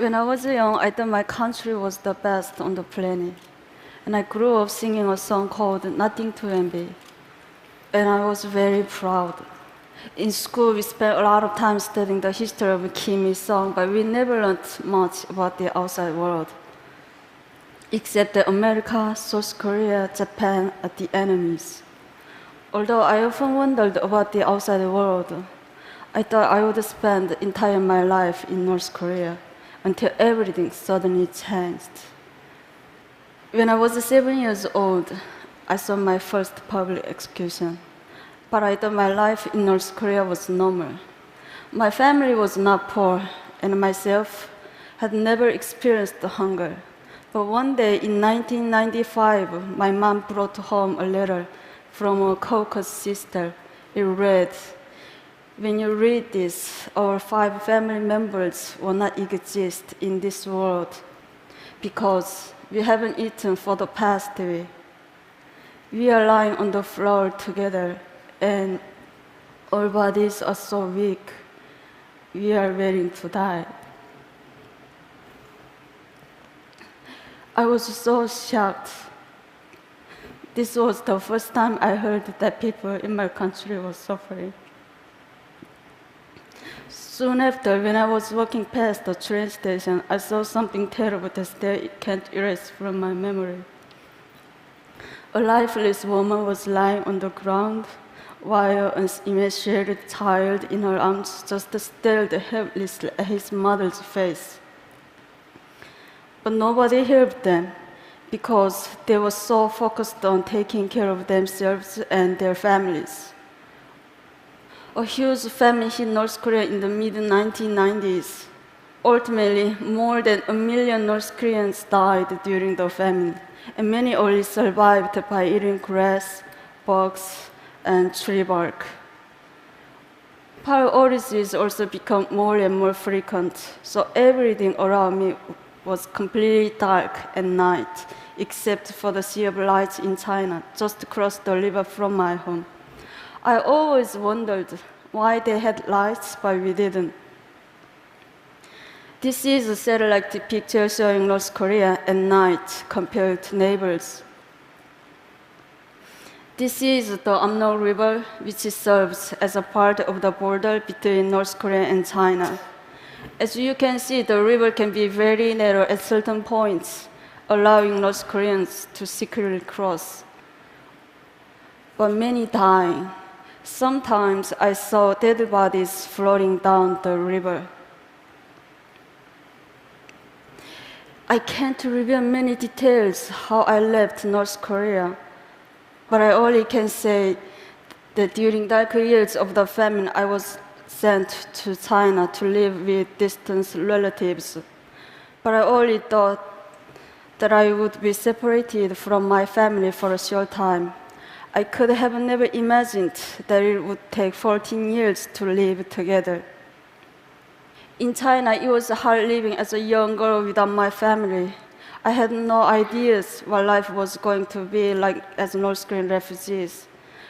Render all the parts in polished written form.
When I was young, I thought my country was the best on the planet. And I grew up singing a song called Nothing to Envy. And I was very proud. In school, we spent a lot of time studying the history of Kim Il-sung, but we never learned much about the outside world. Except that America, South Korea, Japan are the enemies. Although I often wondered about the outside world, I thought I would spend the entire my life in North Korea until everything suddenly changed. When I was 7 years old, I saw my first public execution. But I thought my life in North Korea was normal. My family was not poor, and myself had never experienced hunger. But one day in 1995, my mom brought home a letter from a Caucasus sister. It read, "When you read this, our 5 family members will not exist in this world because we haven't eaten for the past week. We are lying on the floor together, and our bodies are so weak. We are waiting to die." I was so shocked. This was the first time I heard that people in my country were suffering. Soon after, when I was walking past the train station, I saw something terrible that still can't erase from my memory. A lifeless woman was lying on the ground, while an emaciated child in her arms just stared helplessly at his mother's face. But nobody helped them because they were so focused on taking care of themselves and their families. A huge famine hit North Korea in the mid-1990s. Ultimately, more than 1 million North Koreans died during the famine, and many only survived by eating grass, bugs, and tree bark. Power outages also become more and more frequent, so everything around me was completely dark at night, except for the sea of lights in China, just across the river from my home. I always wondered why they had lights, but we didn't. This is a satellite picture showing North Korea at night compared to neighbors. This is the Amno River, which serves as a part of the border between North Korea and China. As you can see, the river can be very narrow at certain points, allowing North Koreans to secretly cross. But many died. Sometimes I saw dead bodies floating down the river. I can't reveal many details how I left North Korea, but I only can say that during dark years of the famine, I was sent to China to live with distant relatives. But I only thought that I would be separated from my family for a short time. I could have never imagined that it would take 14 years to live together. In China, it was hard living as a young girl without my family. I had no ideas what life was going to be like as North Korean refugees.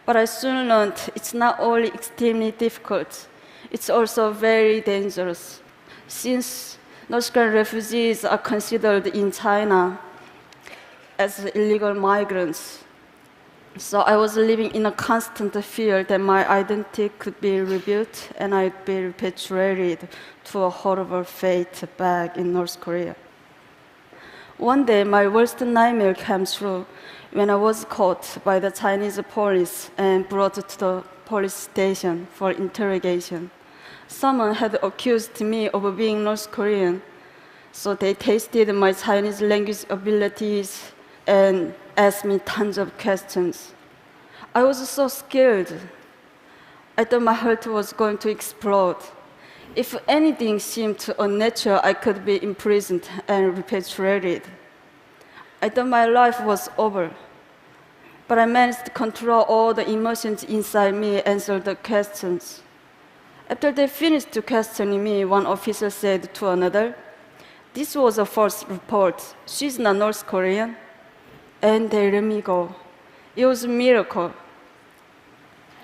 But I soon learned it's not only extremely difficult, it's also very dangerous. Since North Korean refugees are considered in China as illegal migrants, so I was living in a constant fear that my identity could be revealed and I'd be repatriated to a horrible fate back in North Korea. One day, my worst nightmare came true when I was caught by the Chinese police and brought to the police station for interrogation. Someone had accused me of being North Korean, so they tested my Chinese language abilities and asked me tons of questions. I was so scared. I thought my heart was going to explode. If anything seemed unnatural, I could be imprisoned and repatriated. I thought my life was over. But I managed to control all the emotions inside me and answer the questions. After they finished questioning me, one officer said to another, "This was a false report. She's not North Korean." And they let me go. It was a miracle.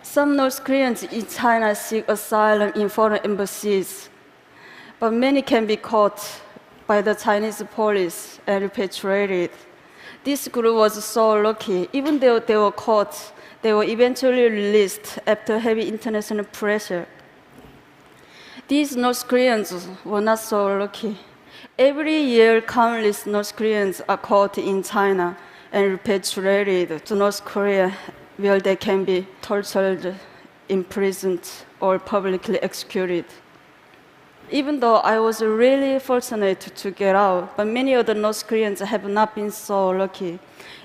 Some North Koreans in China seek asylum in foreign embassies, but many can be caught by the Chinese police and repatriated. This group was so lucky. Even though they were caught, they were eventually released after heavy international pressure. These North Koreans were not so lucky. Every year, countless North Koreans are caught in China and repatriated to North Korea, where they can be tortured, imprisoned, or publicly executed. Even though I was really fortunate to get out, but many other North Koreans have not been so lucky.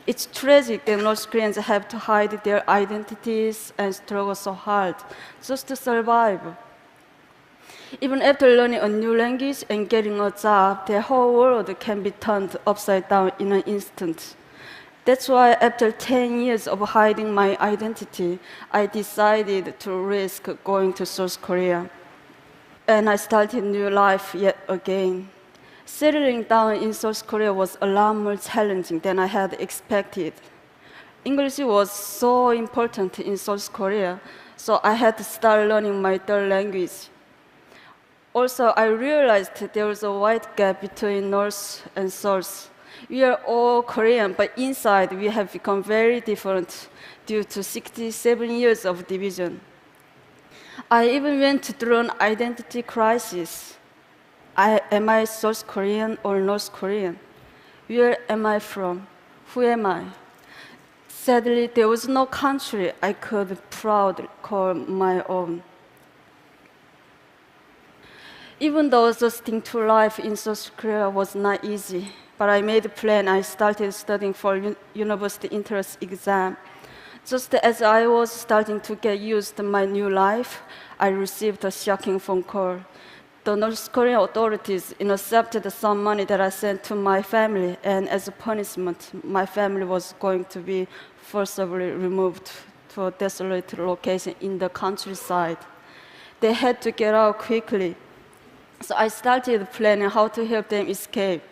It's tragic that North Koreans have to hide their identities and struggle so hard just to survive. Even after learning a new language and getting a job, their whole world can be turned upside down in an instant. That's why after 10 years of hiding my identity, I decided to risk going to South Korea. And I started a new life yet again. Settling down in South Korea was a lot more challenging than I had expected. English was so important in South Korea, so I had to start learning my third language. Also, I realized there was a wide gap between North and South. We are all Korean, but inside we have become very different due to 67 years of division. I even went through an identity crisis. Am I South Korean or North Korean? Where am I from? Who am I? Sadly, there was no country I could proudly call my own. Even though adjusting to life in South Korea was not easy, but I made a plan. I started studying for university entrance exam. Just as I was starting to get used to my new life, I received a shocking phone call. The North Korean authorities intercepted some money that I sent to my family, and as a punishment, my family was going to be forcibly removed to a desolate location in the countryside. They had to get out quickly. So I started planning how to help them escape.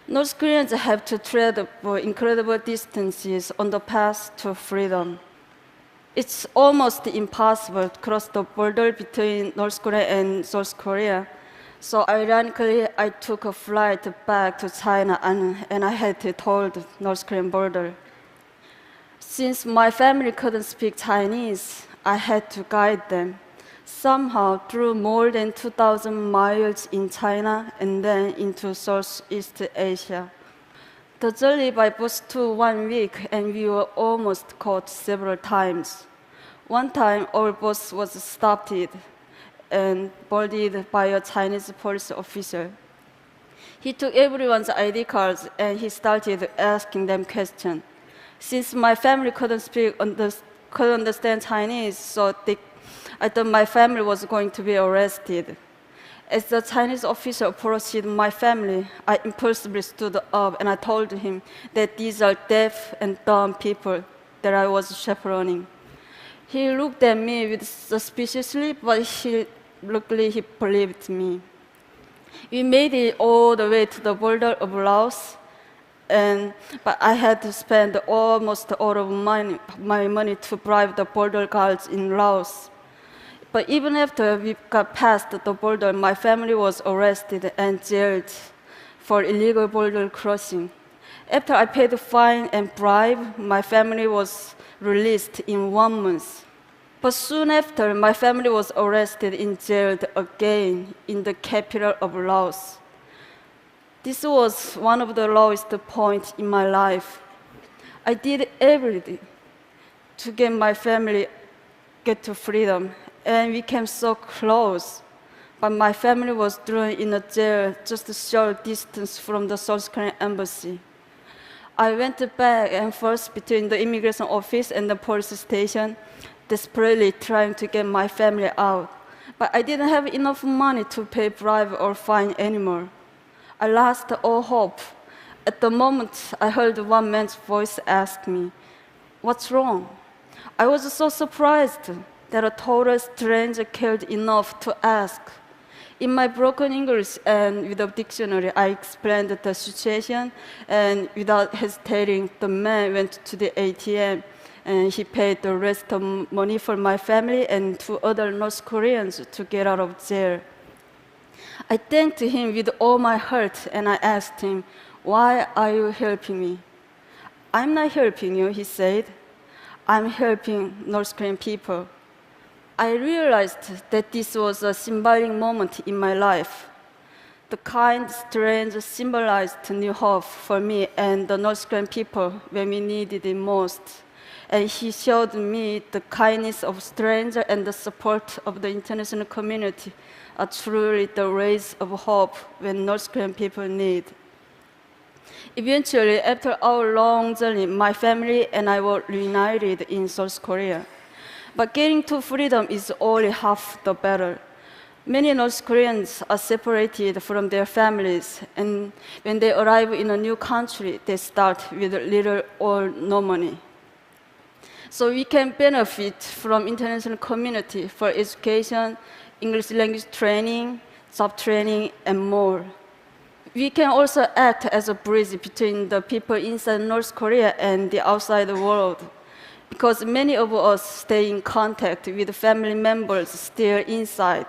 North Koreans have to travel incredible distances on the path to freedom. It's almost impossible to cross the border between North Korea and South Korea. So ironically, I took a flight back to China and I had to toll the North Korean border. Since my family couldn't speak Chinese, I had to guide them. Somehow, through more than 2,000 miles in China and then into Southeast Asia. The journey by bus took 1 week, and we were almost caught several times. One time, our bus was stopped and boarded by a Chinese police officer. He took everyone's ID cards and he started asking them questions. Since my family couldn't understand Chinese, so I thought my family was going to be arrested. As the Chinese officer approached my family, I impulsively stood up and I told him that these are deaf and dumb people that I was chaperoning. He looked at me with suspiciously, but luckily he believed me. We made it all the way to the border of Laos, but I had to spend almost all of my money to bribe the border guards in Laos. But even after we got past the border, my family was arrested and jailed for illegal border crossing. After I paid the fine and bribe, my family was released in 1 month. But soon after, my family was arrested and jailed again in the capital of Laos. This was one of the lowest points in my life. I did everything to get my family to freedom, and we came so close. But my family was thrown in a jail just a short distance from the South Korean embassy. I went back and forth between the immigration office and the police station, desperately trying to get my family out. But I didn't have enough money to pay bribe or fine anymore. I lost all hope. At the moment, I heard one man's voice ask me, "What's wrong?" I was so surprised that a total stranger cared enough to ask. In my broken English and with a dictionary, I explained the situation, and without hesitating, the man went to the ATM and he paid the rest of money for my family and 2 other North Koreans to get out of jail. I thanked him with all my heart and I asked him, "Why are you helping me?" "I'm not helping you," he said. "I'm helping North Korean people." I realized that this was a symbolic moment in my life. The kind stranger symbolized new hope for me and the North Korean people when we needed it most. And he showed me the kindness of strangers and the support of the international community are truly the rays of hope when North Korean people need. Eventually, after our long journey, my family and I were reunited in South Korea. But getting to freedom is only half the battle. Many North Koreans are separated from their families, and when they arrive in a new country, they start with little or no money. So we can benefit from international community for education, English language training, job training, and more. We can also act as a bridge between the people inside North Korea and the outside world, because many of us stay in contact with family members still inside,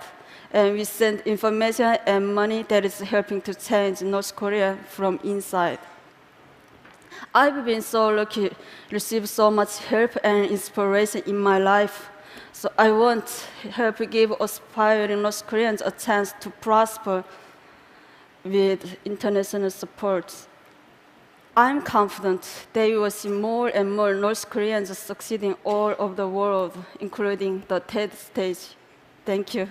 and we send information and money that is helping to change North Korea from inside. I've been so lucky to receive so much help and inspiration in my life. So I want to help give aspiring North Koreans a chance to prosper with international support. I'm confident that you will see more and more North Koreans succeeding all over the world, including the TED stage. Thank you.